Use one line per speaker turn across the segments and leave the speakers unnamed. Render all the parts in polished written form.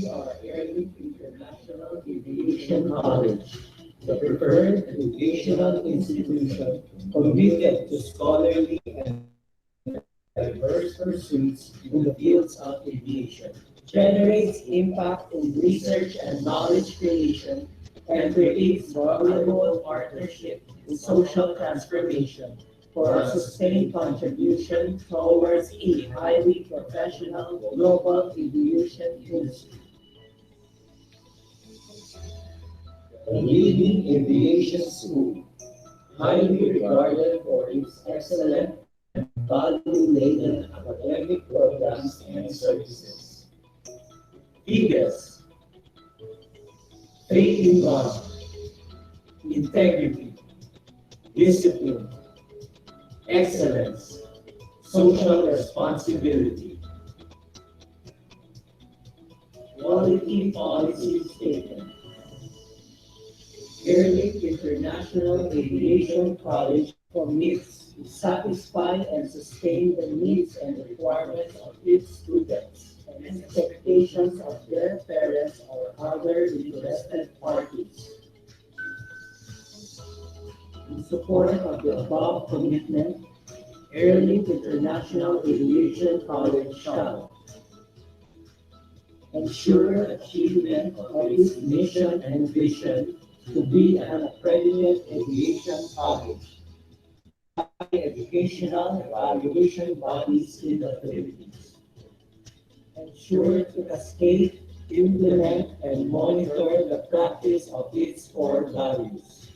We are Airlink International Aviation College, the preferred educational institution committed to scholarly and diverse pursuits in the fields of aviation, generates impact in research and knowledge creation, and creates valuable partnership in social transformation for a sustained contribution towards a highly professional global aviation industry. The leading aviation school, highly regarded for its excellent and value-laden academic programs and services. FIDES, faith in God, integrity, discipline, excellence, social responsibility, quality policy statement. Airlink International Aviation College commits to satisfy and sustain the needs and requirements of its students and expectations of their parents or other interested parties. In support of the above commitment, Airlink International Aviation College shall ensure achievement of its mission and vision to be an accredited aviation college by educational evaluation bodies in the Philippines. Ensure to cascade, implement, and monitor the practice of its core values.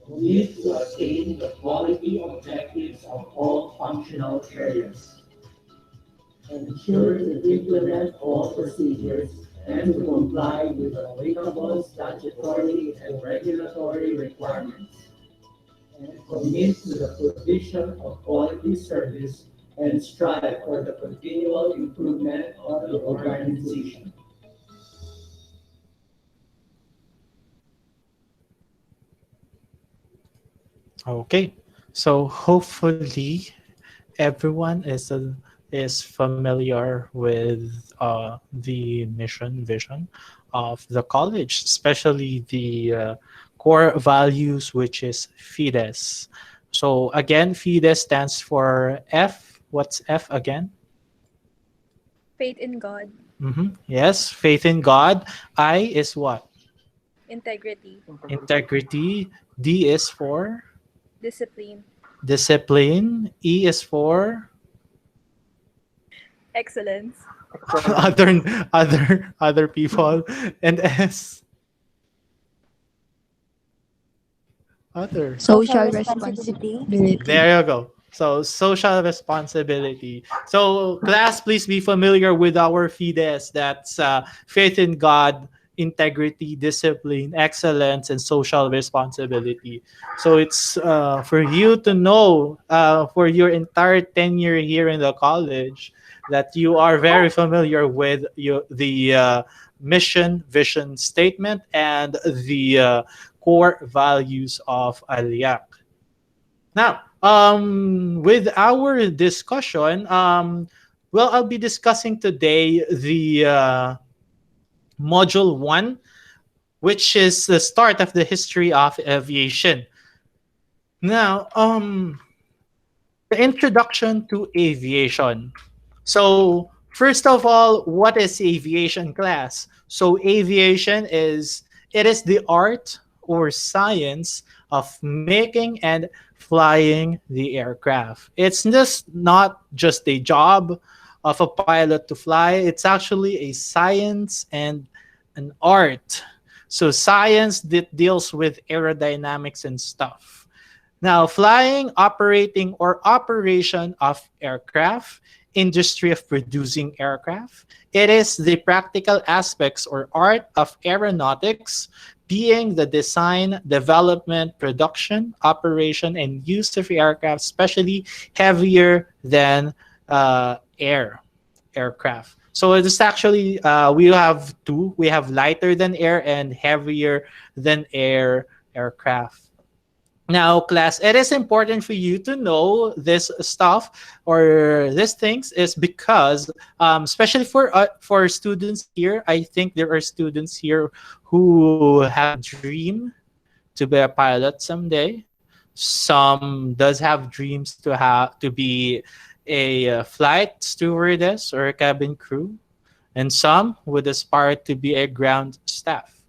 Commit to attain the quality objectives of all functional areas. Ensure to implement all procedures and to comply with applicable statutory and regulatory requirements, and commit to the provision of quality service and strive for the continual improvement of the organization.
Okay, so hopefully everyone is familiar with the mission vision of the college, especially the core values, which is FIDES. So again, FIDES stands for F. What's F again?
Faith in God,
Yes, faith in God. I is what?
integrity,
Integrity. D is for
discipline,
discipline. E is for
excellence,
other other people, and S other.
Social
Social
responsibility.
responsibility.
There you go. So social responsibility. So class, please be familiar with our FIDES. That's faith in God, integrity, discipline, excellence, and social responsibility. So it's for you to know for your entire tenure here in the college that you are very familiar with the mission, vision statement, and the core values of Aliak. Now, with our discussion, well, I'll be discussing today the module one, which is the start of the history of aviation. Now, the introduction to aviation. So, first of all, what is aviation, class? So, aviation is it is the art or science of making and flying the aircraft. It's just not just a job of a pilot to fly. It's actually a science and an art. So, science that deals with aerodynamics and stuff. Now, flying, operating, or operation of aircraft, industry of producing aircraft. It is the practical aspects or art of aeronautics, being the design, development, production, operation, and use of aircraft, especially heavier than aircraft. So it is actually we have two. We have lighter than air and heavier than air aircraft. Now, class, it is important for you to know this stuff or these things is because, especially for students here, I think there are students here who have a dream to be a pilot someday. Some does have dreams to be a flight stewardess or a cabin crew, and some would aspire to be a ground staff.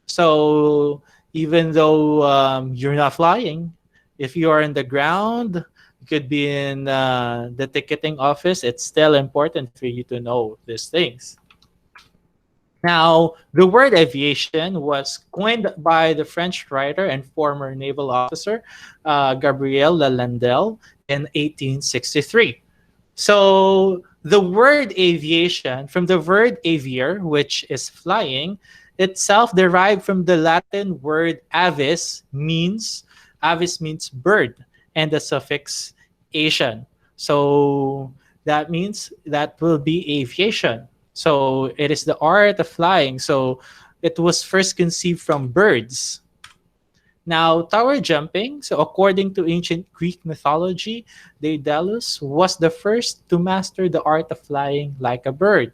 So even though you're not flying, if you are in the ground, you could be in the ticketing office. It's still important for you to know these things. Now, the word aviation was coined by the French writer and former naval officer Gabriel Lalandel in 1863. So, the word aviation, from the word aviar, which is flying, itself derived from the Latin word avis means bird, and the suffix Asian. So, that means that will be aviation. So it is the art of flying. So it was first conceived from birds. Now, tower jumping. So according to ancient Greek mythology, Daedalus was the first to master the art of flying like a bird.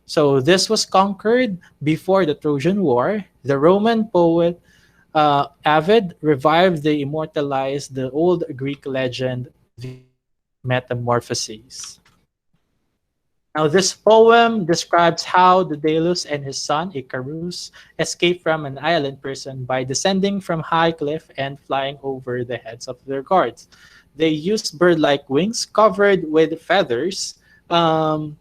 So this was conquered before the Trojan War. The Roman poet Ovid revived the immortalized the old Greek legend The Metamorphoses. Now, this poem describes how Daedalus and his son Icarus escaped from an island prison by descending from high cliff and flying over the heads of their guards. They used bird-like wings um,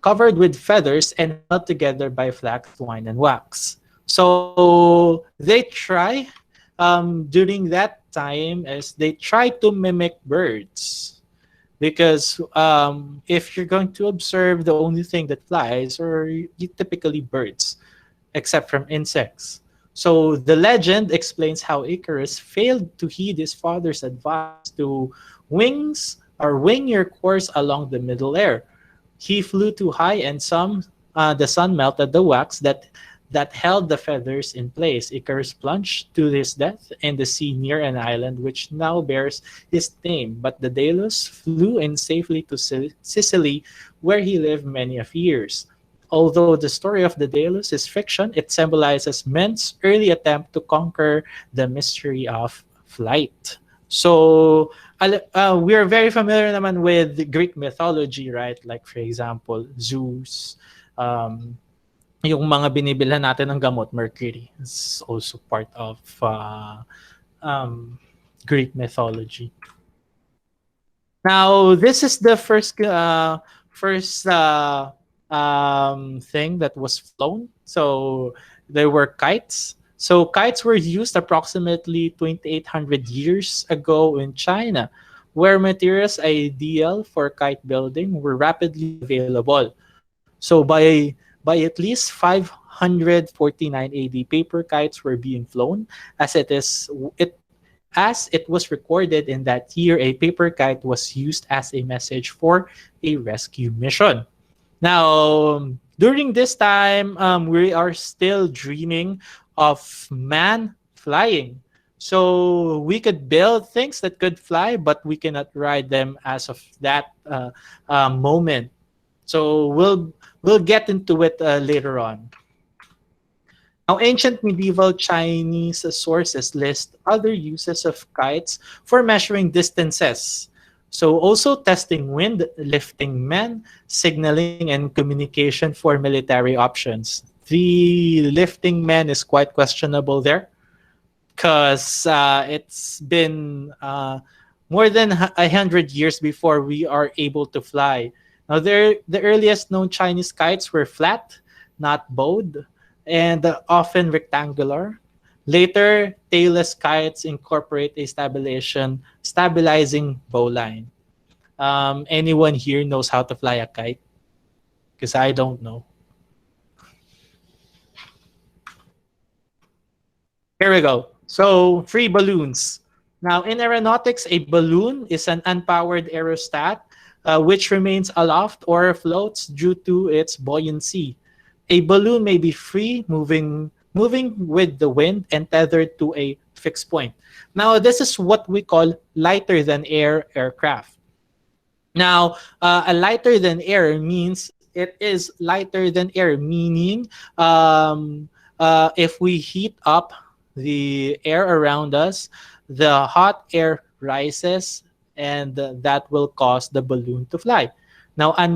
covered with feathers and held together by flax, twine, and wax. So they try during that time as they try to mimic birds because if you're going to observe the only thing that flies are typically birds except from insects. So the legend explains how Icarus failed to heed his father's advice to wing your course along the middle air. He flew too high, and the sun melted the wax that held the feathers in place. Icarus plunged to his death in the sea near an island which now bears his name. But Daedalus flew in safely to Sicily, where he lived many of years. Although the story of Daedalus is fiction, it symbolizes men's early attempt to conquer the mystery of flight. So, we are very familiar naman with Greek mythology, right? Like, for example, Zeus, um, yung mga binibilhan natin ng gamot, Mercury, is also part of um, Greek mythology. Now, this is the first thing that was flown. So there were kites. So kites were used approximately 2,800 years ago in China, where materials ideal for kite building were rapidly available. So by at least 549 AD, paper kites were being flown, as it was recorded in that year. A paper kite was used as a message for a rescue mission. Now, during this time, we are still dreaming of man flying. So we could build things that could fly, but we cannot ride them as of that moment. So we'll get into it later on. Now, ancient medieval Chinese sources list other uses of kites for measuring distances. So, also testing wind, lifting men, signaling, and communication for military options. The lifting men is quite questionable there because it's been more than 100 years before we are able to fly. Now, the earliest known Chinese kites were flat, not bowed, and often rectangular. Later, tailless kites incorporate a stabilizing bowline. Anyone here knows how to fly a kite? Because I don't know. Here we go. So, free balloons. Now, in aeronautics, a balloon is an unpowered aerostat which remains aloft or floats due to its buoyancy. A balloon may be free, moving with the wind, and tethered to a fixed point. Now, this is what we call lighter than air aircraft. Now, a lighter than air means it is lighter than air, meaning um, if we heat up the air around us, the hot air rises, and that will cause the balloon to fly. Now, an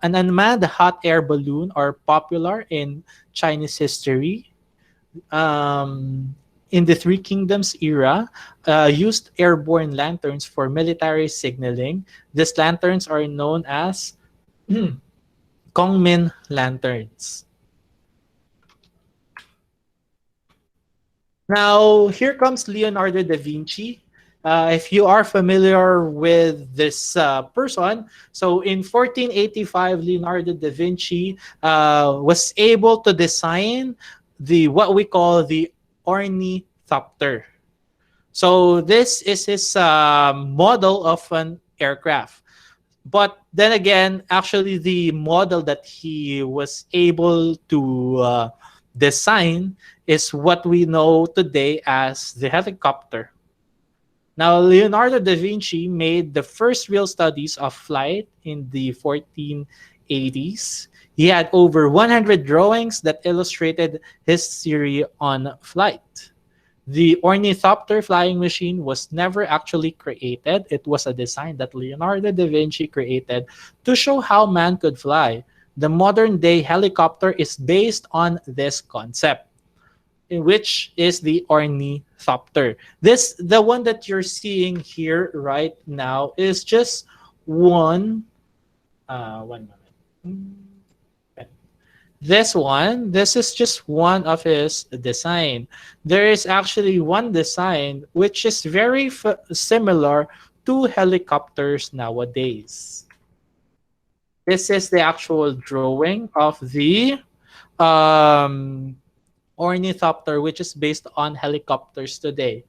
unmanned hot air balloon are popular in Chinese history. In the Three Kingdoms era, used airborne lanterns for military signaling. These lanterns are known as Kongmin lanterns. Now, here comes Leonardo da Vinci. If you are familiar with this person, so in 1485, Leonardo da Vinci was able to design the what we call the ornithopter. So this is his model of an aircraft. But then again, actually, the model that he was able to design is what we know today as the helicopter. Now, Leonardo da Vinci made the first real studies of flight in the 1480s. He had over 100 drawings that illustrated his theory on flight. The ornithopter flying machine was never actually created. It was a design that Leonardo da Vinci created to show how man could fly. The modern day helicopter is based on this concept, in which is the ornithopter. The one that you're seeing here right now is just one. One moment. This is just one of his design. There is actually one design which is very similar to helicopters nowadays. This is the actual drawing of the um, ornithopter, which is based on helicopters today.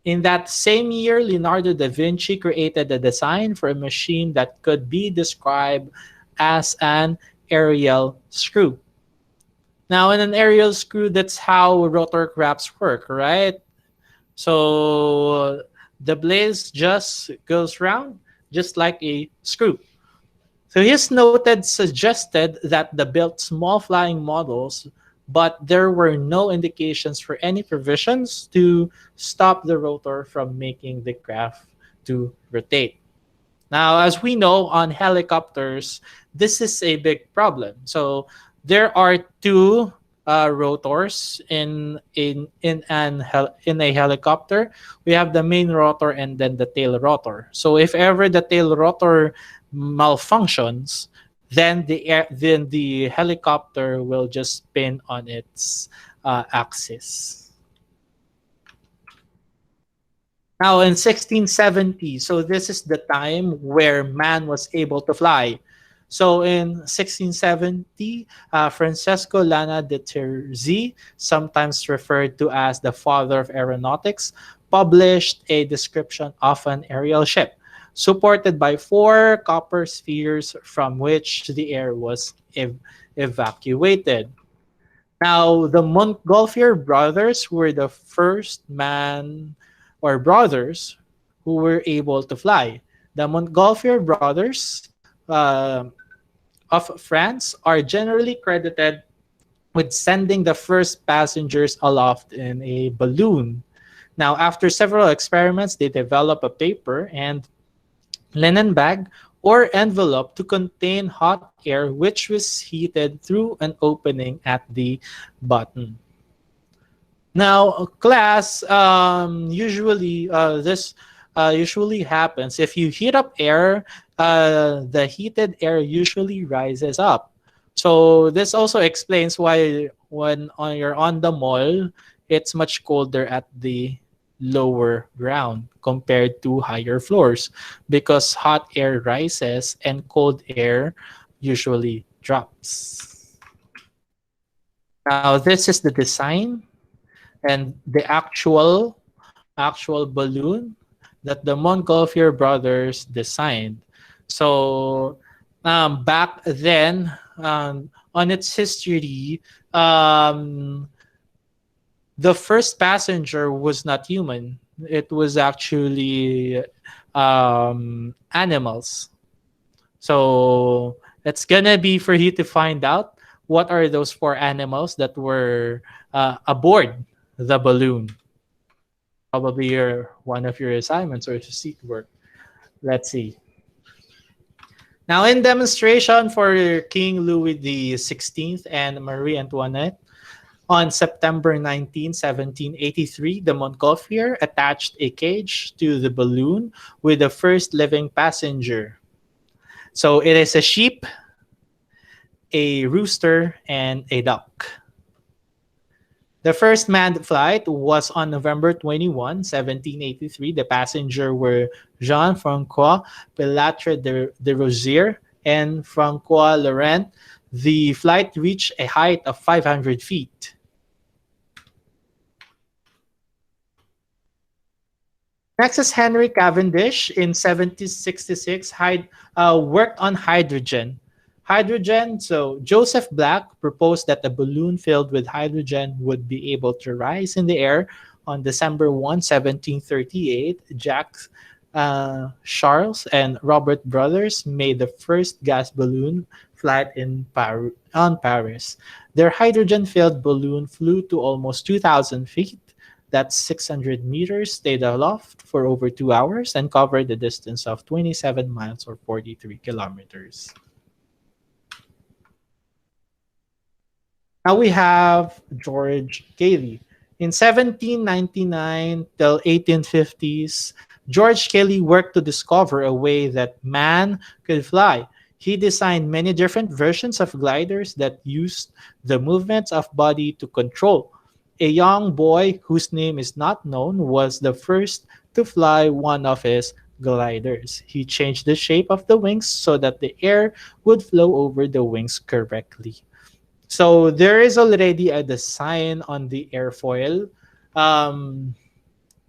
In that same year, Leonardo da Vinci created a design for a machine that could be described as an aerial screw. Now, in an aerial screw, that's how rotor crafts work, right? So the blades just goes round, just like a screw. So his noted suggested that the built small flying models, but there were no indications for any provisions to stop the rotor from making the craft to rotate. Now, as we know on helicopters, this is a big problem. So there are two rotors in a helicopter. We have the main rotor and then the tail rotor. So if ever the tail rotor malfunctions, then the helicopter will just spin on its axis. Now in 1670, so this is the time where man was able to fly. So in 1670, Francesco Lana de Terzi, sometimes referred to as the father of aeronautics, published a description of an aerial ship supported by four copper spheres from which the air was evacuated. Now, the Montgolfier brothers were the first man or brothers who were able to fly. The Montgolfier brothers of France are generally credited with sending the first passengers aloft in a balloon. Now, after several experiments, they developed a paper and linen bag or envelope to contain hot air, which was heated through an opening at the bottom. Now, class, usually this usually happens if you heat up air. The heated air usually rises up. So this also explains why you're on the mall, it's much colder at the lower ground compared to higher floors because hot air rises and cold air usually drops. Now this is the design and the actual balloon that the Montgolfier brothers designed. So back then, on its history, the first passenger was not human. It was actually animals. So it's gonna be for you to find out what are those four animals that were aboard the balloon. Probably your one of your assignments or seat work. Let's see. Now, in demonstration for King Louis the 16th and Marie Antoinette, on September 19, 1783, the Montgolfier attached a cage to the balloon with the first living passenger. So it is a sheep, a rooster, and a duck. The first manned flight was on November 21, 1783. The passengers were Jean-Francois Pilatre de Rosier and Francois Laurent. The flight reached a height of 500 feet. Next is Henry Cavendish in 1766 worked on hydrogen. Hydrogen, so Joseph Black proposed that a balloon filled with hydrogen would be able to rise in the air on December 1, 1738. Jacques Charles and Robert Brothers made the first gas balloon flight on Paris. Their hydrogen filled balloon flew to almost 2,000 feet. That's 600 meters, stayed aloft for over 2 hours, and covered a distance of 27 miles or 43 kilometers. Now we have George Cayley. In 1799 till 1850s, George Cayley worked to discover a way that man could fly. He designed many different versions of gliders that used the movements of body to control. A young boy whose name is not known was the first to fly one of his gliders. He changed the shape of the wings so that the air would flow over the wings correctly. So there is already a design on the airfoil. Um,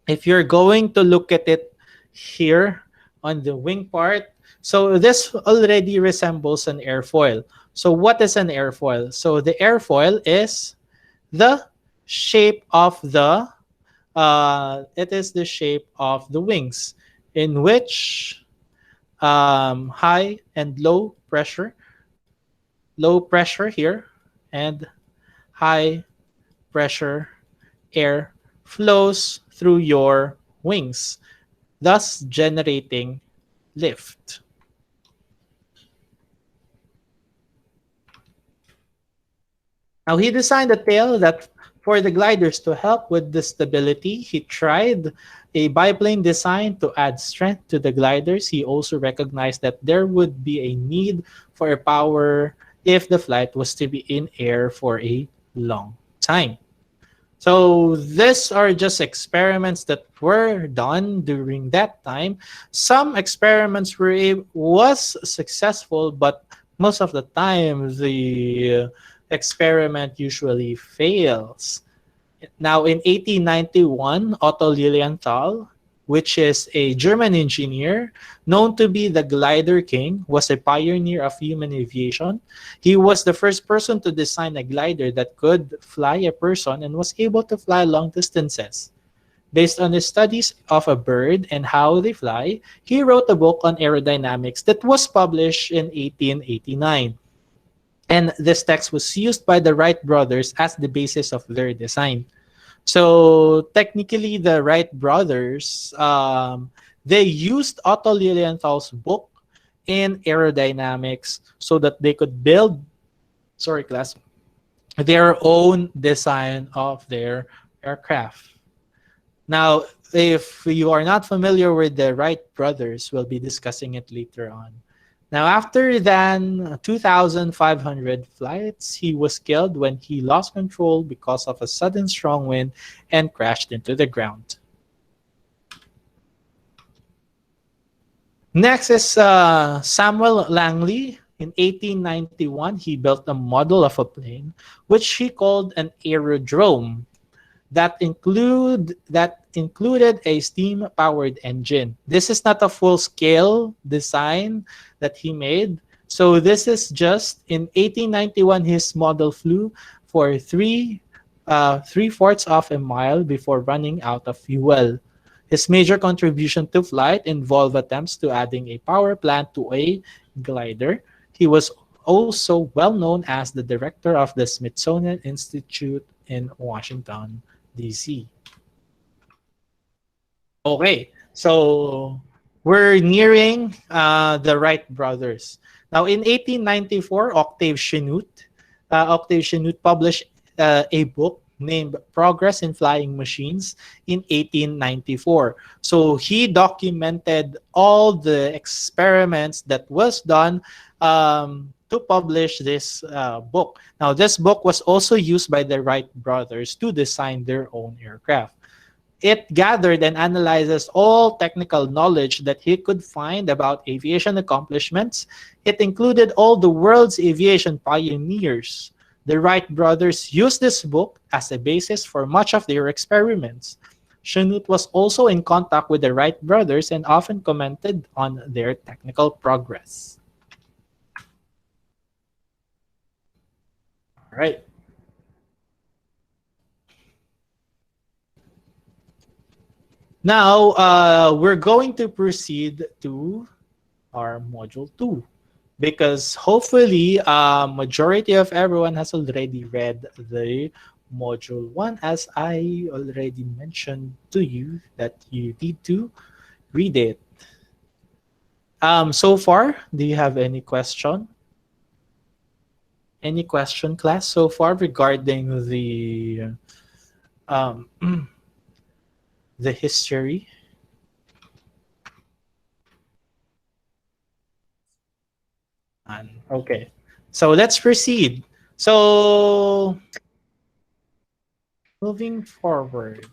if you're going to look at it here on the wing part, so this already resembles an airfoil. So what is an airfoil? So the airfoil is the shape of the wings, in which high and low pressure here, and high pressure air flows through your wings, thus generating lift. Now he designed a tail that for the gliders to help with the stability. He tried a biplane design to add strength to the gliders. He also recognized that there would be a need for a power if the flight was to be in air for a long time. So these are just experiments that were done during that time. Some experiments was successful, but most of the time the experiment usually fails. Now in 1891, Otto Lilienthal, which is a German engineer known to be the glider king, was a pioneer of human aviation. He was the first person to design a glider that could fly a person and was able to fly long distances. Based on his studies of a bird and how they fly, he wrote a book on aerodynamics that was published in 1889. And this text was used by the Wright brothers as the basis of their design. So technically, the Wright brothers they used Otto Lilienthal's book in aerodynamics so that they could build, sorry class, their own design of their aircraft. Now, if you are not familiar with the Wright brothers, we'll be discussing it later on. Now, after than 2,500 flights, he was killed when he lost control because of a sudden strong wind and crashed into the ground. Next is Samuel Langley. In 1891, he built a model of a plane, which he called an aerodrome that included a steam-powered engine. This is not a full-scale design that he made. So this is just in 1891, his model flew for 3 three-fourths of a mile before running out of fuel. His major contribution to flight involved attempts to adding a power plant to a glider. He was also well known as the director of the Smithsonian Institute in Washington, D.C. Okay, so we're nearing the Wright brothers. Now, in 1894, Octave Chanute published a book named Progress in Flying Machines in 1894. So he documented all the experiments that was done to publish this book. Now, this book was also used by the Wright brothers to design their own aircraft. It gathered and analyzes all technical knowledge that he could find about aviation accomplishments. It included all the world's aviation pioneers. The Wright brothers used this book as a basis for much of their experiments. Chanute was also in contact with the Wright brothers and often commented on their technical progress. All right. Now, we're going to proceed to our module 2 because hopefully majority of everyone has already read the module 1, as I already mentioned to you that you need to read it. So far, do you have any question? Any question, class, so far regarding um, the history? Okay, so let's proceed. So moving forward.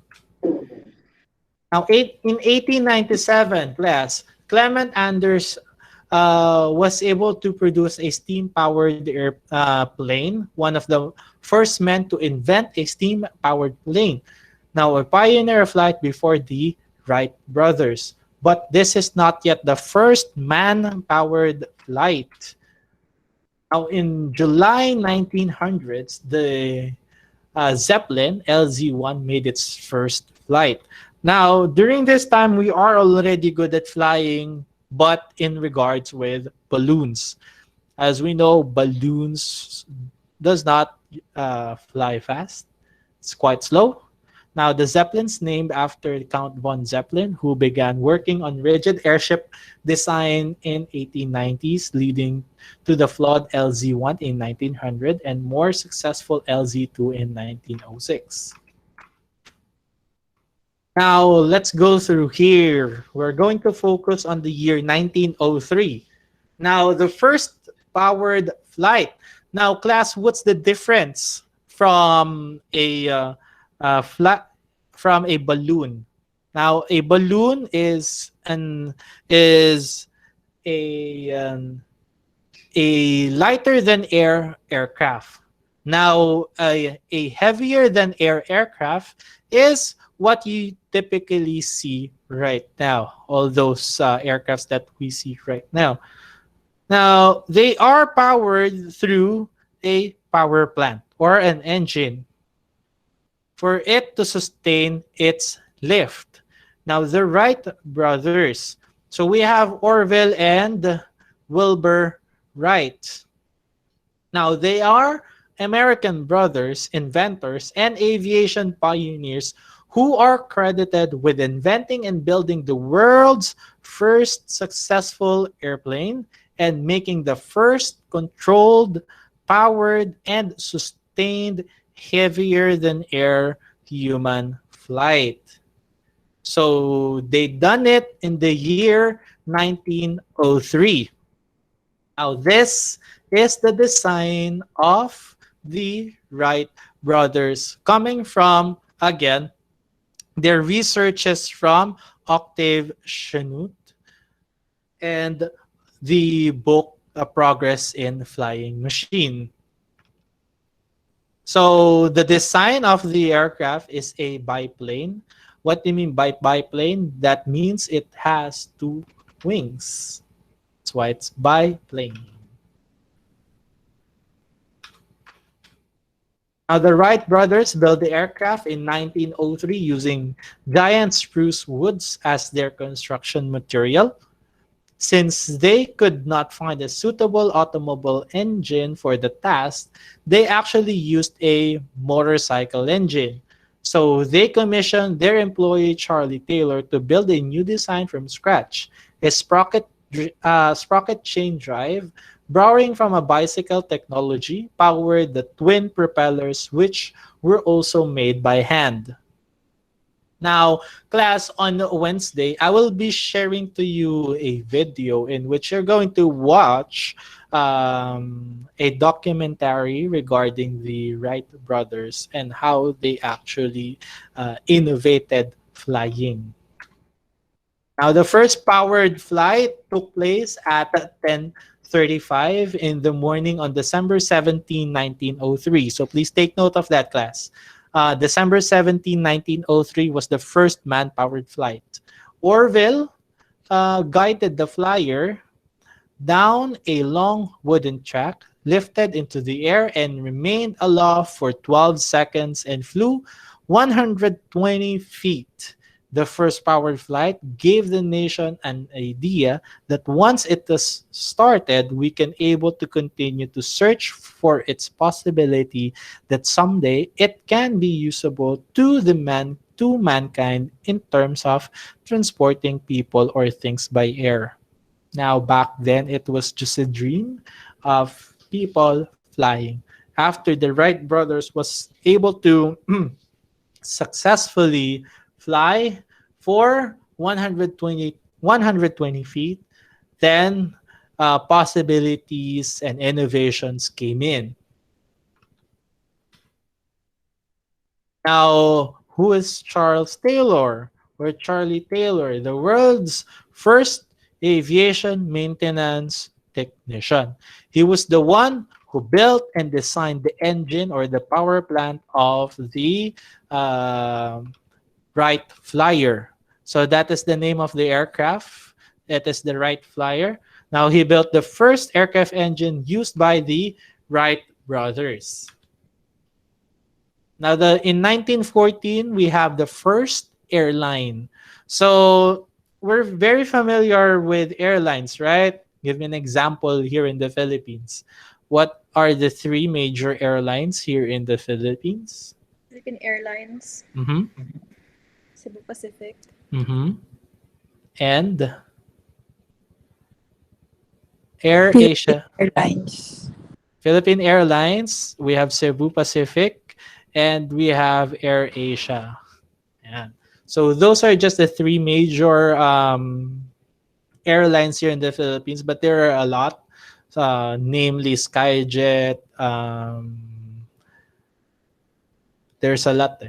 Now, in 1897, class, Clement Anders was able to produce a steam-powered plane, one of the first men to invent a steam-powered plane. Now, a pioneer of flight before the Wright brothers. But this is not yet the first man-powered flight. Now, in July 1900s, the Zeppelin LZ-1 made its first flight. Now, during this time, we are already good at flying, but in regards with balloons. As we know, balloons does not fly fast. It's quite slow. Now, the Zeppelins named after Count von Zeppelin, who began working on rigid airship design in 1890s, leading to the flawed LZ-1 in 1900 and more successful LZ-2 in 1906. Now, let's go through here. We're going to focus on the year 1903. Now, the first powered flight. Now, class, what's the difference from flat from a balloon? Now, a balloon is a um, a lighter than air aircraft. Now, a heavier than air aircraft is what you typically see right now. All those aircrafts that we see right now. Now, they are powered through a power plant or an engine for it to sustain its lift. Now, the Wright brothers. So we have Orville and Wilbur Wright. Now, they are American brothers, inventors, and aviation pioneers who are credited with inventing and building the world's first successful airplane and making the first controlled, powered, and sustained heavier than air human flight. So they done it in the year 1903. Now this is the design of the Wright brothers coming from, again, their researches from Octave Chanute and the book Progress in Flying Machine. So the design of the aircraft is a biplane. What do you mean by biplane? That means it has two wings. That's why it's biplane. Now, the Wright brothers built the aircraft in 1903 using giant spruce woods as their construction material. Since they could not find a suitable automobile engine for the task, they actually used a motorcycle engine. So they commissioned their employee Charlie Taylor to build a new design from scratch, a sprocket chain drive, borrowing from a bicycle technology, powered the twin propellers, which were also made by hand. Now, class, on Wednesday, I will be sharing to you a video in which you're going to watch a documentary regarding the Wright brothers and how they actually innovated flying. Now, the first powered flight took place at 10:35 in the morning on December 17, 1903. So please take note of that, class. December 17, 1903 was the first man-powered flight. Orville guided the flyer down a long wooden track, lifted into the air, and remained aloft for 12 seconds and flew 120 feet. The first powered flight gave the nation an idea that once it is started, we can able to continue to search for its possibility that someday it can be usable to mankind in terms of transporting people or things by air. Now, back then, it was just a dream of people flying. After the Wright brothers was able to successfully fly for 120 feet, then possibilities and innovations came in. Now, who is Charles Taylor or Charlie Taylor? The world's first aviation maintenance technician. He was the one who built and designed the engine or the power plant of the uh, Wright Flyer. So that is the name of the aircraft. That is the Wright Flyer. Now he built the first aircraft engine used by the Wright brothers. Now, in 1914, we have the first airline. So we're very familiar with airlines, right? Give me an example here in the Philippines. What are the three major airlines here in the Philippines?
Philippine Airlines,
Mm-hmm.
Cebu Pacific,
Mm-hmm. And Air
Philippine
Asia.
Airlines.
Philippine Airlines, we have Cebu Pacific, and we have Air Asia. Yeah. So those are just the three major airlines here in the Philippines, but there are a lot, namely Skyjet. There's a lot.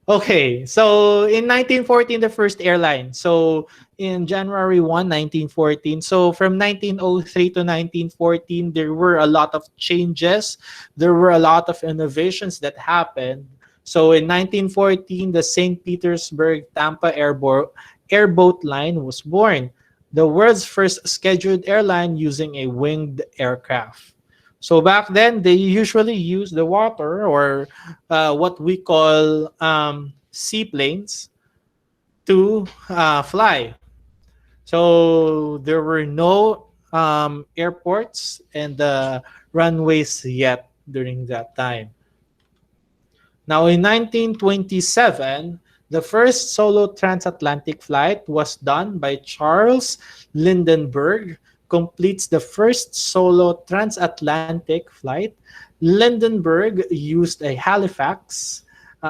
Okay, so in 1914, the first airline. So in January 1, 1914. So from 1903 to 1914, there were a lot of changes. There were a lot of innovations that happened. So in 1914, the St. Petersburg Tampa airboat line was born, the world's first scheduled airline using a winged aircraft. So back then, they usually use the water or what we call seaplanes to fly. So there were no airports and runways yet during that time. Now, in 1927, the first solo transatlantic flight was done by Charles Lindenberg, completes the first solo transatlantic flight. Lindenberg used a Halifax,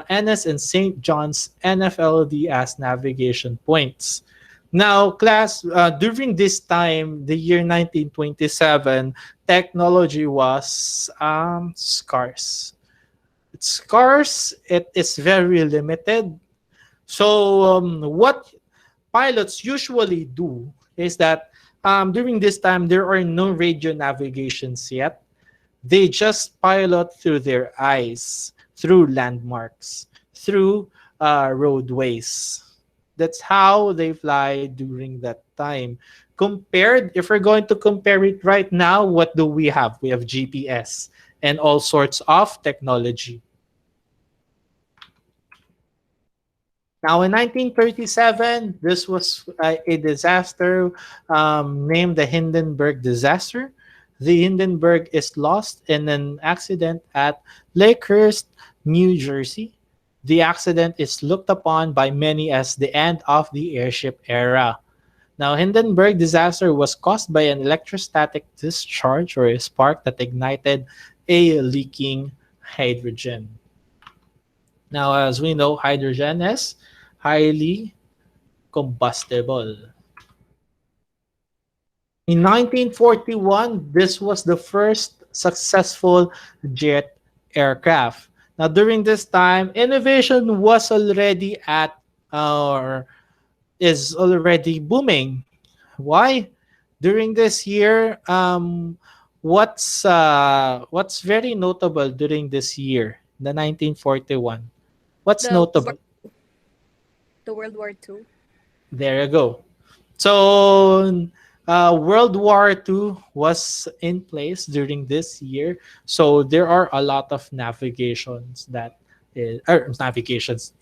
NS, and St. John's NFLD as navigation points. Now, class, during this time, the year 1927, technology was scarce. It's scarce, it is very limited. So, what pilots usually do is that during this time, there are no radio navigations yet. They just pilot through their eyes, through landmarks, through roadways. That's how they fly during that time. Compared, if we're going to compare it right now, what do we have? We have GPS and all sorts of technology. Now, in 1937, this was a disaster named the Hindenburg disaster. The Hindenburg is lost in an accident at Lakehurst, New Jersey. The accident is looked upon by many as the end of the airship era. Now, Hindenburg disaster was caused by an electrostatic discharge or a spark that ignited a leaking hydrogen. Now, as we know, hydrogen is highly combustible. In 1941, this was the first successful jet aircraft. Now, during this time, innovation was already at or is already booming. Why? During this year, what's very notable during this year, the 1941? What's
The
notable?
the World War II.
There you go. So, World War II was in place during this year. So there are a lot of navigations,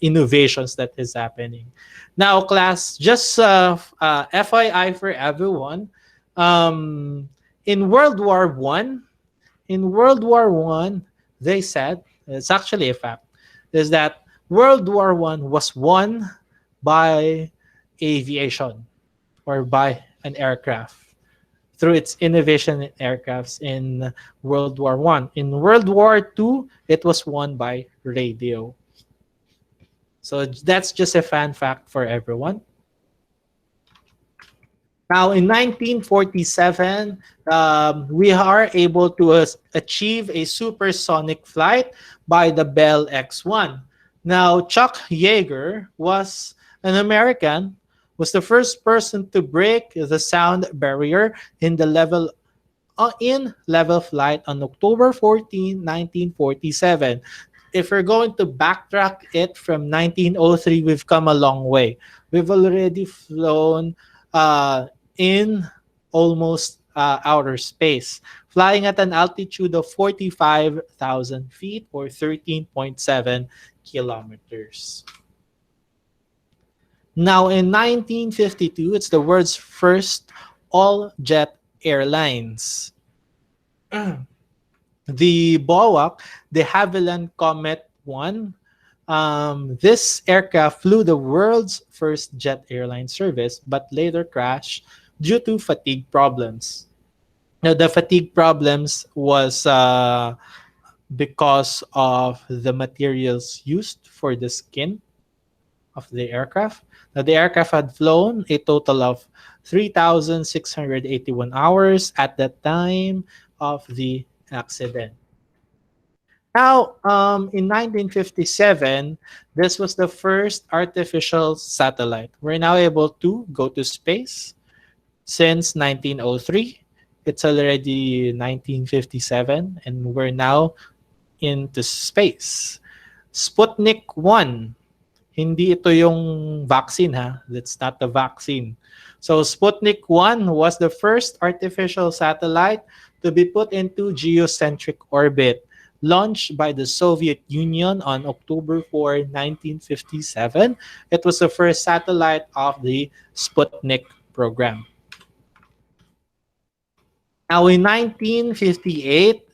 innovations that is happening. Now, class, just FYI for everyone, um, in World War One, they said it's actually a fact is that World War One was won by aviation or by an aircraft through its innovation in aircrafts in World War One. In World War Two, it was won by radio. So that's just a fun fact for everyone. Now, in 1947, we are able to achieve a supersonic flight by the Bell X-1. Now, Chuck Yeager was an American, was the first person to break the sound barrier in level flight on October 14, 1947. If we're going to backtrack it from 1903, we've come a long way. We've already flown in almost outer space, flying at an altitude of 45,000 feet or 13.7 kilometers. Now, in 1952, it's the world's first all jet airlines. The BOAC, the Havilland Comet 1, this aircraft flew the world's first jet airline service, but later crashed due to fatigue problems. Now, the fatigue problems was because of the materials used for the skin of the aircraft. Now, the aircraft had flown a total of 3,681 hours at the time of the accident. Now, in 1957, this was the first artificial satellite. We're now able to go to space since 1903. It's already 1957, and we're now into space. Sputnik 1. Hindi ito yung vaccine ha. That's not the vaccine. So Sputnik 1 was the first artificial satellite to be put into geocentric orbit, launched by the Soviet Union on October 4, 1957. It was the first satellite of the Sputnik program. Now, in 1958,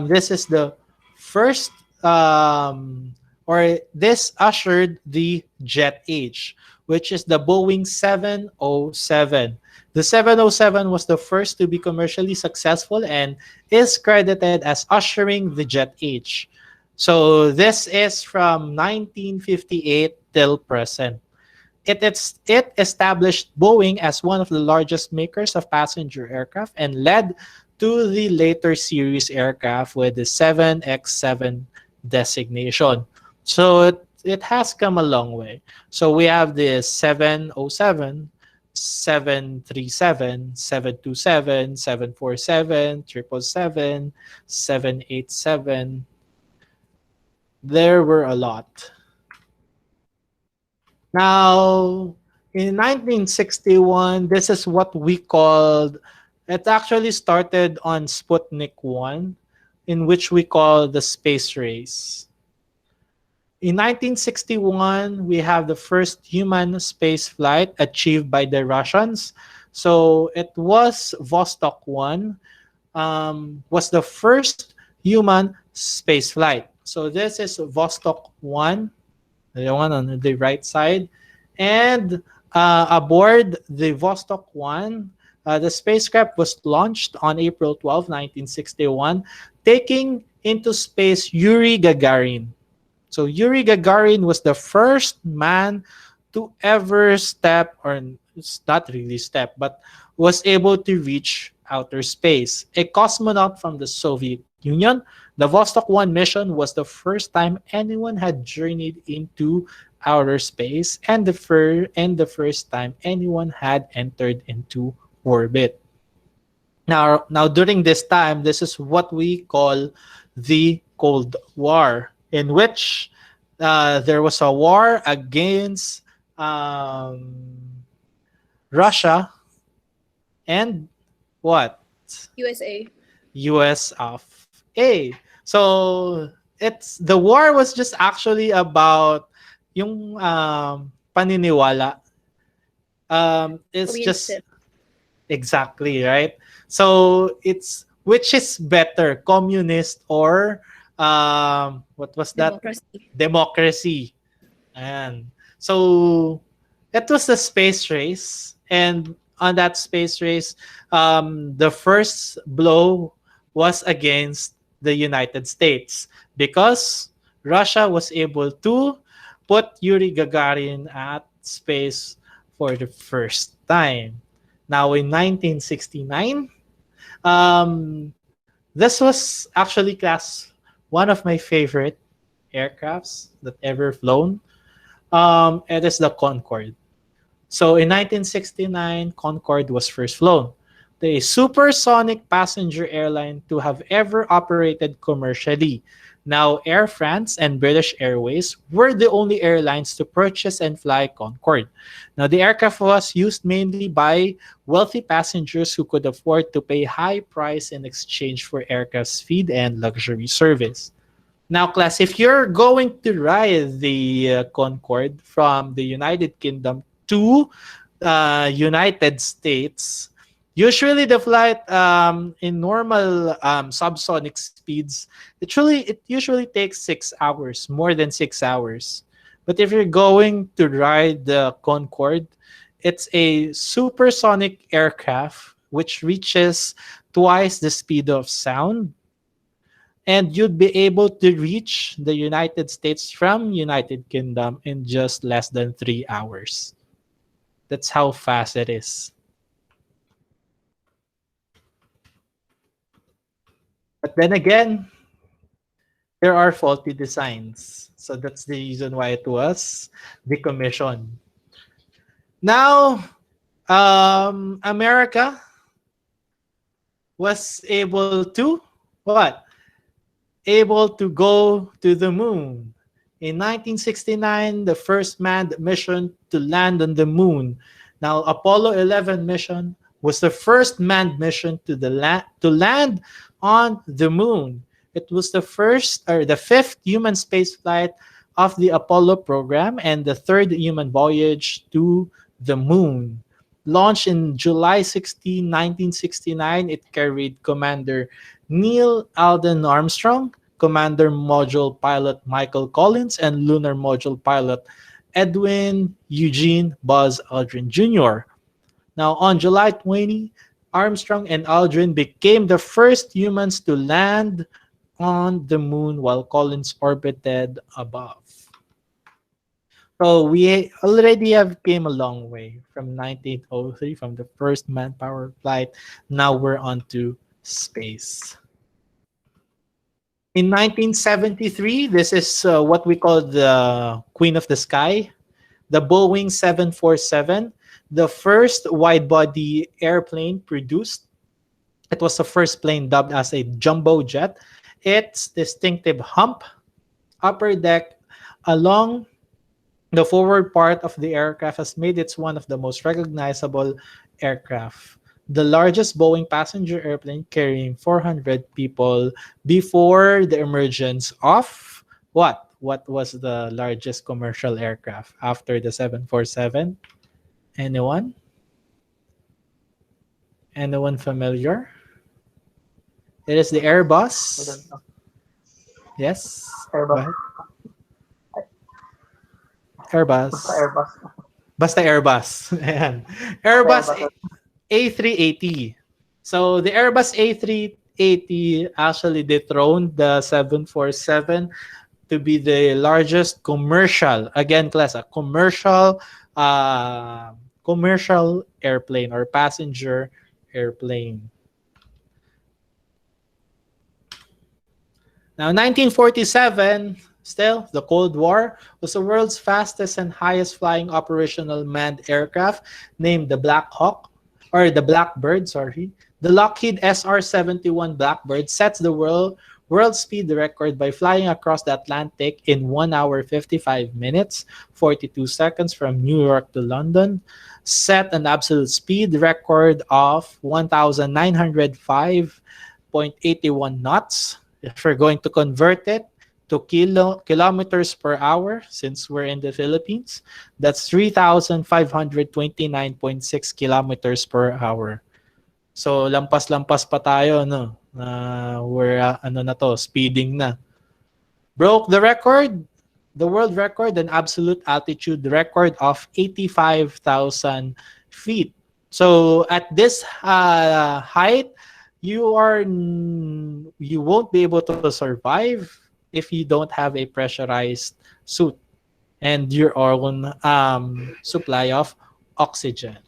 this is the first, or this ushered the jet age, which is the Boeing 707. The 707 was the first to be commercially successful and is credited as ushering the jet age. So this is from 1958 till present. It established Boeing as one of the largest makers of passenger aircraft and led to the later series aircraft with the 7X7 designation. So it has come a long way. So we have the 707, 737, 727, 747, 777, 787. There were a lot. Now, in 1961, this is what we called, it actually started on Sputnik 1, in which we call the space race. In 1961, we have the first human space flight achieved by the Russians. So it was Vostok 1, was the first human space flight. So this is Vostok 1, the one on the right side. And aboard the Vostok 1, the spacecraft was launched on April 12, 1961, taking into space Yuri Gagarin. So Yuri Gagarin was the first man to ever step, or it's not really step, but was able to reach outer space. A cosmonaut from the Soviet Union, the Vostok 1 mission was the first time anyone had journeyed into outer space, and the first time anyone had entered into orbit. Now during this time, this is what we call the Cold War, in which there was a war against Russia and what?
USA.
US of A. So it's the war was just actually about yung paniniwala. It's just
Communist.
exactly right. So it's which is better, communist or what was that?
Democracy.
Democracy. And so it was a space race, and on that space race, the first blow was against the United States because Russia was able to put Yuri Gagarin at space for the first time. Now in 1969, this was actually class one of my favorite aircrafts that ever flown. It is the Concorde. So in 1969, Concorde was first flown. The supersonic passenger airline to have ever operated commercially. Now, Air France and British Airways were the only airlines to purchase and fly Concorde. Now, the aircraft was used mainly by wealthy passengers who could afford to pay high price in exchange for aircraft's speed and luxury service. Now, class, if you're going to ride the Concorde from the United Kingdom to United States, usually the flight in normal subsonic speeds, it usually takes 6 hours, more than 6 hours. But if you're going to ride the Concorde, it's a supersonic aircraft which reaches twice the speed of sound, and you'd be able to reach the United States from United Kingdom in just less than 3 hours. That's how fast it is. But then again, there are faulty designs. So that's the reason why it was decommissioned. Now, America was able to what? Able to go to the moon. In 1969, the first manned mission to land on the moon. Now, Apollo 11 mission was the first manned mission to land on the moon. It was the first or the fifth human space flight of the Apollo program and the third human voyage to the moon. Launched in July 16, 1969, it carried Commander Neil Alden Armstrong, Commander Module Pilot Michael Collins, and Lunar Module Pilot Edwin Eugene Buzz Aldrin Jr. Now, on July 20, Armstrong and Aldrin became the first humans to land on the moon while Collins orbited above. So we already have came a long way from 1903, from the first manpower flight. Now we're on to space. In 1973, this is what we call the Queen of the Sky, the Boeing 747, the first wide-body airplane produced. It was the first plane dubbed as a jumbo jet. Its distinctive hump, upper deck, along the forward part of the aircraft has made it one of the most recognizable aircraft the largest Boeing passenger airplane carrying 400 people before the emergence of what? What was the largest commercial aircraft after the 747? Anyone? Anyone familiar? It is the
I don't
Airbus.
know.
Yes. Go
Airbus.
ahead.
Basta
Airbus.
Airbus.
Basta Airbus. Ayan.
Basta
Airbus
Airbus.
A380. So the Airbus A380 actually dethroned the 747 to be the largest commercial, again class, a uh, commercial airplane or passenger airplane. Now, 1947, still, the Cold War was the world's fastest and highest flying operational manned aircraft named the Black Hawk, or the Blackbird, sorry. The Lockheed SR-71 Blackbird sets the world speed record by flying across the Atlantic in 1 hour 55 minutes, 42 seconds from New York to London, set an absolute speed record of 1,905.81 knots. If we're going to convert it to kilometers per hour, since we're in the Philippines, that's 3,529.6 kilometers per hour. So lampas-lampas pa tayo, no? We're ano na to, speeding na. Broke the record, the world record, an absolute altitude record of 85,000 feet. So at this height, you won't be able to survive if you don't have a pressurized suit and your own supply of oxygen.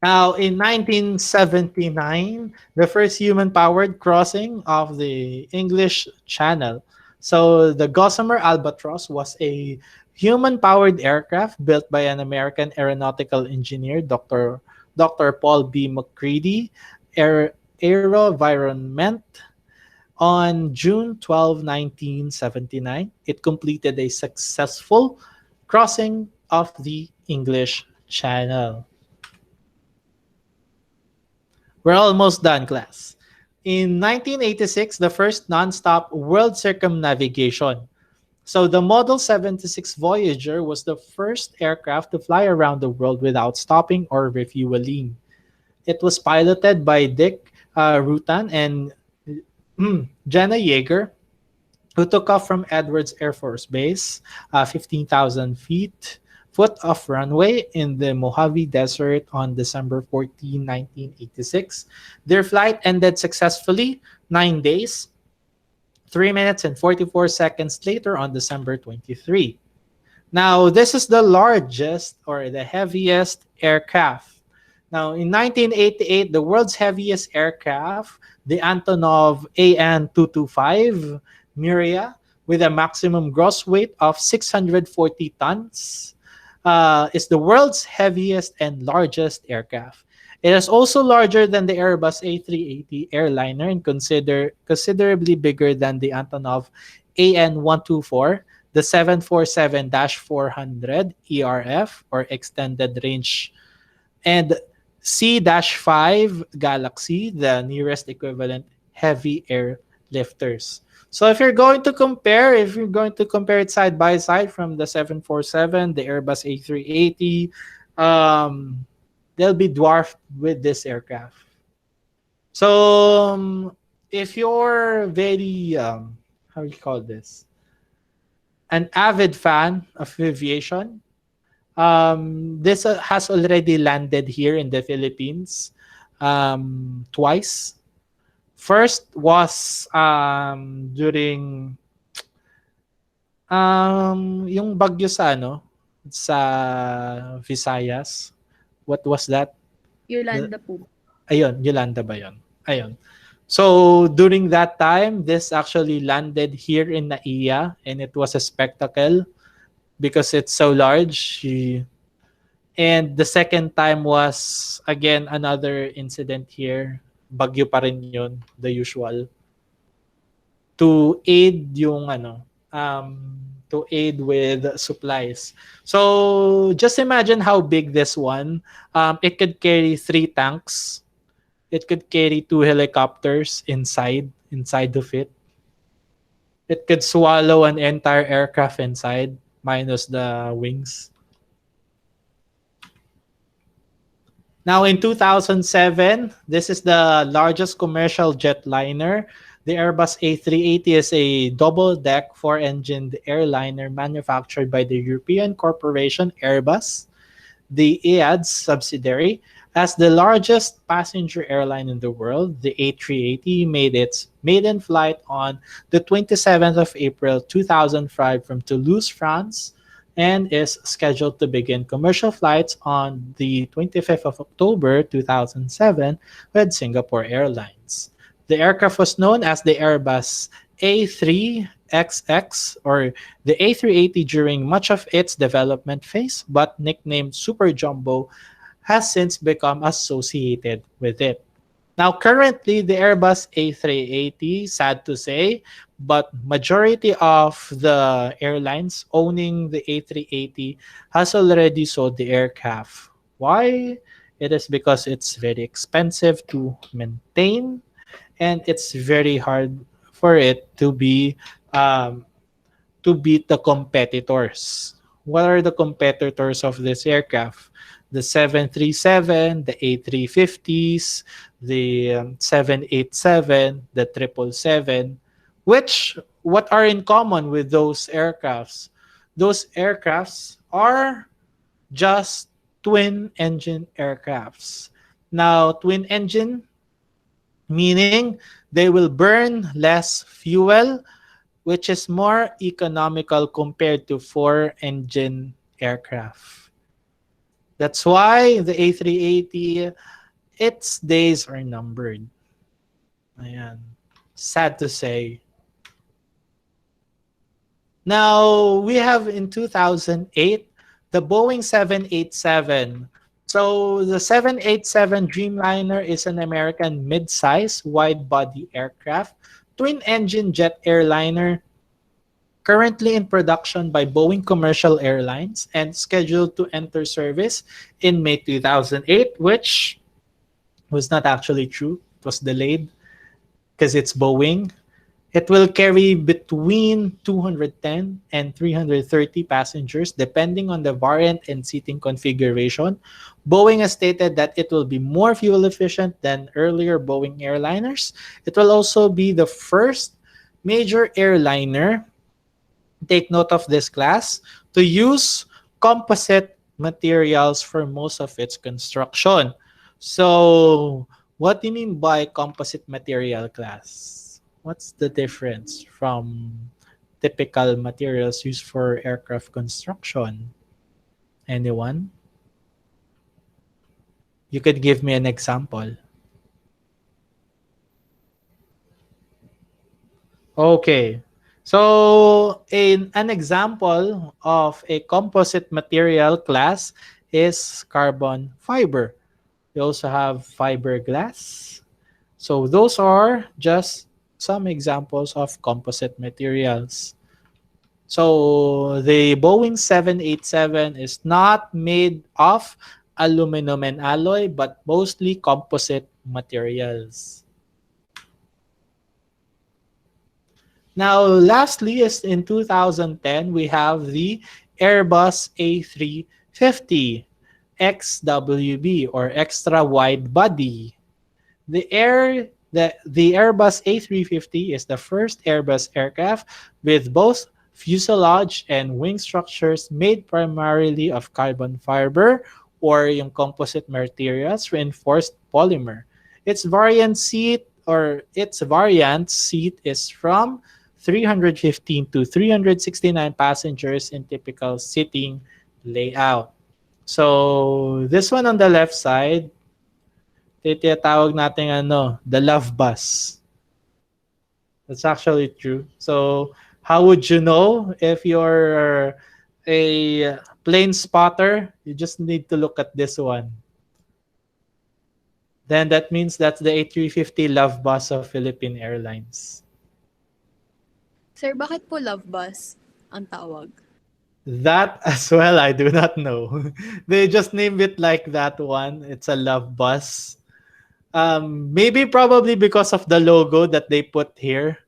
Now, in 1979, the first human-powered crossing of the English Channel. So the Gossamer Albatross was a human-powered aircraft built by an American aeronautical engineer, Dr. Paul B. McCready, Aerovironment. On June 12, 1979, it completed a successful crossing of the English Channel. We're almost done, class. In 1986, the first nonstop world circumnavigation. So the Model 76 Voyager was the first aircraft to fly around the world without stopping or refueling. It was piloted by Dick Rutan and Jenna Yeager, who took off from Edwards Air Force Base, 15,000 foot of runway in the Mojave Desert on December 14, 1986. Their flight ended successfully 9 days, 3 minutes, and 44 seconds later on December 23. Now, this is the largest or the heaviest aircraft. Now, in 1988, the world's heaviest aircraft, the Antonov AN-225 Miria, with a maximum gross weight of 640 tons, is the world's heaviest and largest aircraft. It is also larger than the Airbus A380 airliner and considerably bigger than the Antonov AN-124, the 747-400 ERF, or Extended Range, and C-5 Galaxy, the nearest equivalent heavy airlifters. So if you're going to compare it side by side from the 747, the Airbus A380, they'll be dwarfed with this aircraft. So if you're very how do you call this? An avid fan of aviation, this has already landed here in the Philippines twice. First was during yung bagyo sa sa Visayas. What was that? The,
Yolanda po.
ayun, Yolanda ba yun? Ayun. So during that time, this actually landed here in Naiya, and it was a spectacle because it's so large. And the second time was again another incident here. Bagyo pa rin yun, the usual. To aid yung to to aid with supplies. So just imagine how big this one. It could carry 3 tanks. It could carry 2 helicopters inside of it. It could swallow an entire aircraft inside, minus the wings. Now, in 2007, this is the largest commercial jetliner. The Airbus A380 is a double-deck, four-engined airliner manufactured by the European corporation Airbus, the EADS subsidiary. As the largest passenger airline in the world, the A380 made its maiden flight on the 27th of April 2005 from Toulouse, France, and is scheduled to begin commercial flights on the 25th of October 2007 with Singapore Airlines. The aircraft was known as the Airbus A3XX or the A380 during much of its development phase, but nicknamed Super Jumbo has since become associated with it. Now, currently, the Airbus A380, sad to say, but majority of the airlines owning the A380 has already sold the aircraft. Why? It is because it's very expensive to maintain and it's very hard for it um, to beat the competitors. What are the competitors of this aircraft? The 737, the A350s, the 787, the 777, which what are in common with those aircrafts? Those aircrafts are just twin engine aircrafts. Now, twin engine meaning they will burn less fuel, which is more economical compared to four engine aircraft. That's why the A380, its days are numbered. Ayan. Sad to say. Now, we have in 2008 the Boeing 787. So, the 787 Dreamliner is an American mid-size wide-body aircraft, twin-engine jet airliner currently in production by Boeing Commercial Airlines and scheduled to enter service in May 2008, which was not actually true. It was delayed because it's Boeing. It will carry between 210 and 330 passengers depending on the variant and seating configuration. Boeing has stated that it will be more fuel efficient than earlier Boeing airliners. It will also be the first major airliner, take note of this class, to use composite materials for most of its construction. So, what do you mean by composite material class? What's the difference from typical materials used for aircraft construction? Anyone? You could give me an example. Okay. So, an example of a composite material class is carbon fiber. We also have fiberglass. So, those are just some examples of composite materials. So, the Boeing 787 is not made of aluminum and alloy, but mostly composite materials. Now, lastly, is in 2010, we have the Airbus A350 XWB or extra wide body. The Airbus A350 is the first Airbus aircraft with both fuselage and wing structures made primarily of carbon fiber or yung composite materials reinforced polymer. Its variant seat is from 315 to 369 passengers in typical sitting layout. So, this one on the left side, tinatawag natin the love bus. That's actually true. So, how would you know if you're a plane spotter? You just need to look at this one. Then that means that's the A350 love bus of Philippine Airlines.
Sir, bakit po love bus? ang tawag?
That as well, I do not know. They just named it like that one. It's a love bus. Maybe probably because of the logo that they put here.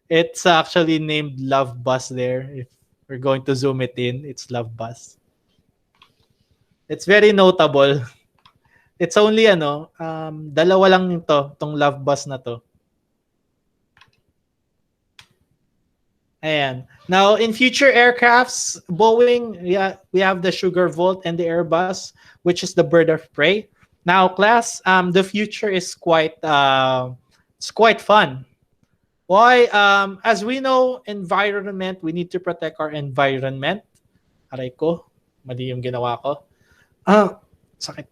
It's actually named Love Bus there. If we're going to zoom it in, it's Love Bus. It's very notable. It's only dalawa lang ito, tong Love Bus na to. Ayan. Now, in future aircrafts, Boeing, yeah, we have the Sugar Volt and the Airbus, which is the bird of prey. Now, class, the future is it's quite fun. Why? As we know, environment, we need to protect our environment. Aray ko, mali yung ginawa ko. Sakit.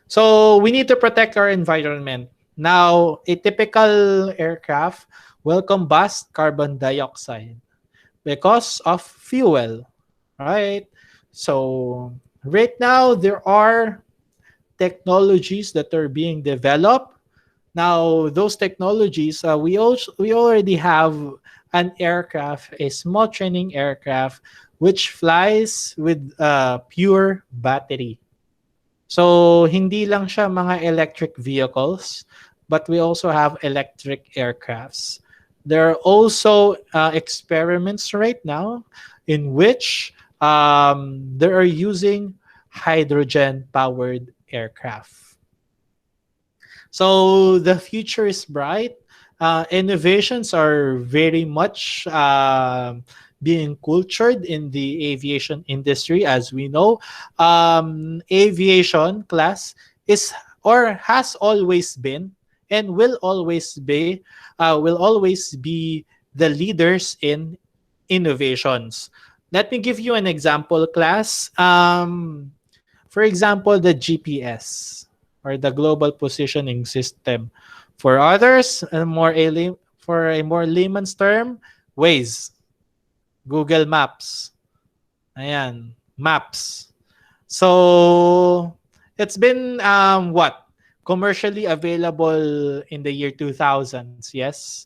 So, we need to protect our environment. Now, a typical aircraft will combust carbon dioxide because of fuel, right? So, right now, there are technologies that are being developed. Now, those technologies, we already have an aircraft, a small training aircraft, which flies with pure battery. So, hindi lang siya mga electric vehicles, but we also have electric aircrafts. There are also experiments right now in which they are using hydrogen-powered aircraft. So, the future is bright. Innovations are very much being cultured in the aviation industry. As we know, aviation class is or has always been and will always be the leaders in innovations. Let me give you an example, class. For example, the GPS or the Global Positioning System. For others, for a more layman's term, Waze, Google Maps. Ayan, maps. So, it's been commercially available in the year 2000s, yes?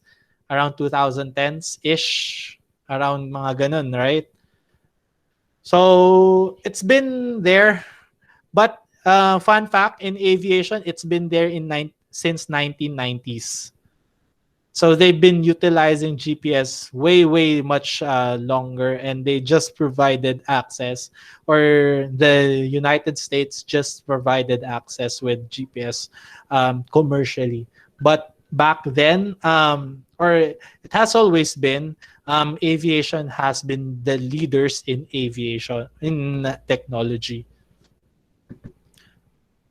Around 2010s-ish, around mga ganun, right? So, it's been there. But fun fact, in aviation, it's been there since 1990s. So they've been utilizing GPS way much longer, and they just provided access, or the United States just provided access with GPS commercially. But back then, or it has always been, aviation has been the leaders in aviation in technology.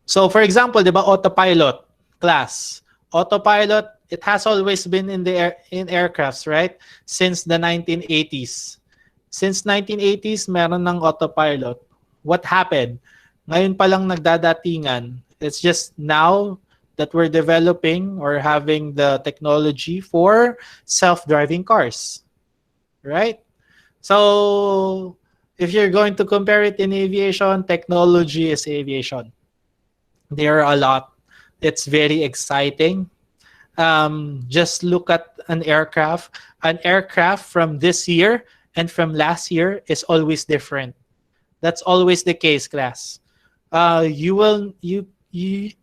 So for example, 'di ba, autopilot class. Autopilot, it has always been in the in aircrafts, right? Since the 1980s. Since 1980s, meron ng autopilot. What happened? Ngayon pa lang nagdadatingan. It's just now that we're developing or having the technology for self-driving cars, right? So if you're going to compare it in aviation, technology is aviation. There are a lot. It's very exciting. Just look at an aircraft. An aircraft from this year and from last year is always different. That's always the case, class. You will you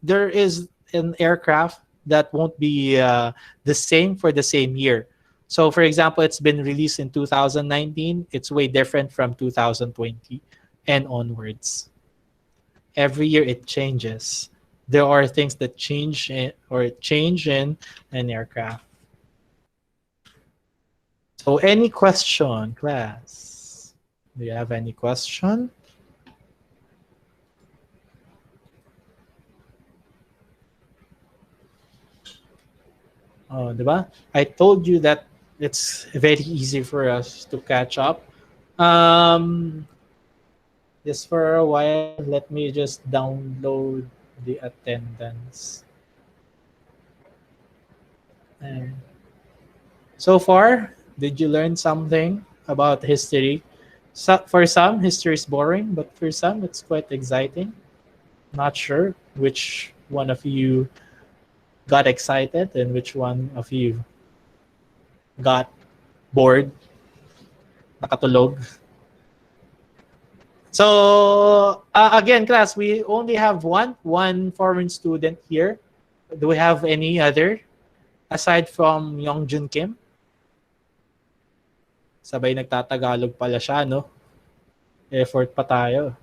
there is an aircraft that won't be the same for the same year. So, for example, it's been released in 2019. It's way different from 2020 and onwards. Every year it changes. There are things that change in an aircraft. So any question, class? Do you have any question? Oh, diba? I told you that it's very easy for us to catch up. Just for a while, let me just download the attendance. And so far, did you learn something about history? So, for some, history is boring, but for some, it's quite exciting. Not sure which one of you got excited and which one of you got bored. nakatulog. So, again, class, we only have one foreign student here. Do we have any other aside from Youngjun Kim? Sabay nagtatagalog pala siya, no? Effort pa tayo.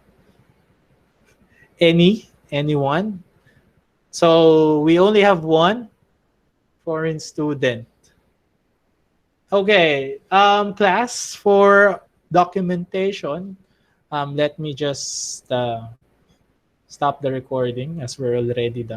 Anyone? So, we only have one foreign student. Okay, class, for documentation, let me just stop the recording as we're already done.